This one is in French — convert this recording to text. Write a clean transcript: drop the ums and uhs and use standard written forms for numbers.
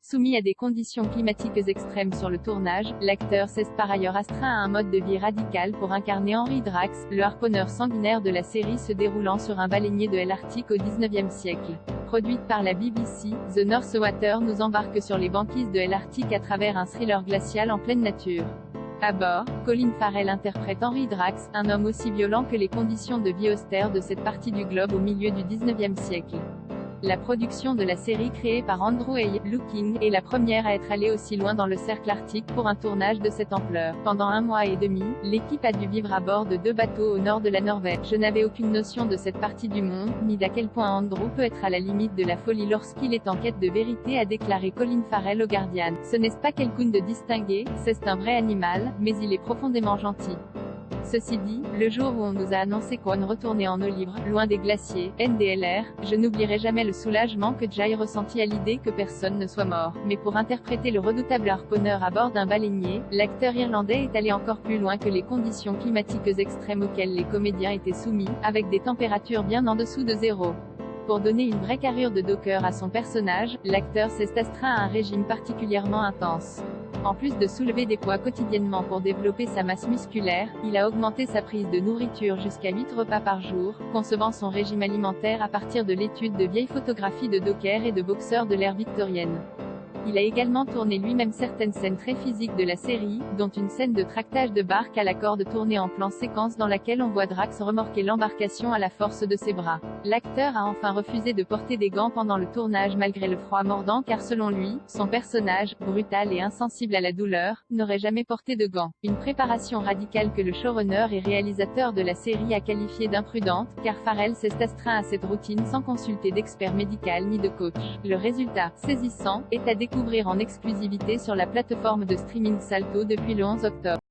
Soumis à des conditions climatiques extrêmes sur le tournage, l'acteur s'est par ailleurs astreint à un mode de vie radical pour incarner Henry Drax, le harponneur sanguinaire de la série se déroulant sur un baleinier de l'Arctique au XIXe siècle. Produite par la BBC, The North Water nous embarque sur les banquises de l'Arctique à travers un thriller glacial en pleine nature. À bord, Colin Farrell interprète Henry Drax, un homme aussi violent que les conditions de vie austères de cette partie du globe au milieu du XIXe siècle. La production de la série créée par Andrew Hay Looking est la première à être allée aussi loin dans le cercle arctique pour un tournage de cette ampleur. Pendant 1 mois et demi, l'équipe a dû vivre à bord de 2 bateaux au nord de la Norvège. Je n'avais aucune notion de cette partie du monde, ni d'à quel point Andrew peut être à la limite de la folie lorsqu'il est en quête de vérité, a déclaré Colin Farrell au Guardian. Ce n'est pas quelqu'un de distingué, c'est un vrai animal, mais il est profondément gentil. Ceci dit, le jour où on nous a annoncé qu'on retournait en eau libre, loin des glaciers, NDLR, je n'oublierai jamais le soulagement que Jay ressentit à l'idée que personne ne soit mort. Mais pour interpréter le redoutable harponneur à bord d'un baleinier, l'acteur irlandais est allé encore plus loin que les conditions climatiques extrêmes auxquelles les comédiens étaient soumis, avec des températures bien en dessous de zéro. Pour donner une vraie carrure de docker à son personnage, l'acteur s'est astreint à un régime particulièrement intense. En plus de soulever des poids quotidiennement pour développer sa masse musculaire, il a augmenté sa prise de nourriture jusqu'à 8 repas par jour, concevant son régime alimentaire à partir de l'étude de vieilles photographies de dockers et de boxeurs de l'ère victorienne. Il a également tourné lui-même certaines scènes très physiques de la série, dont une scène de tractage de barque à la corde tournée en plan séquence dans laquelle on voit Drax remorquer l'embarcation à la force de ses bras. L'acteur a enfin refusé de porter des gants pendant le tournage malgré le froid mordant car selon lui, son personnage, brutal et insensible à la douleur, n'aurait jamais porté de gants. Une préparation radicale que le showrunner et réalisateur de la série a qualifiée d'imprudente, car Farrell s'est astreint à cette routine sans consulter d'expert médical ni de coach. Le résultat, saisissant, est à découvrir en exclusivité sur la plateforme de streaming Salto depuis le 11 octobre.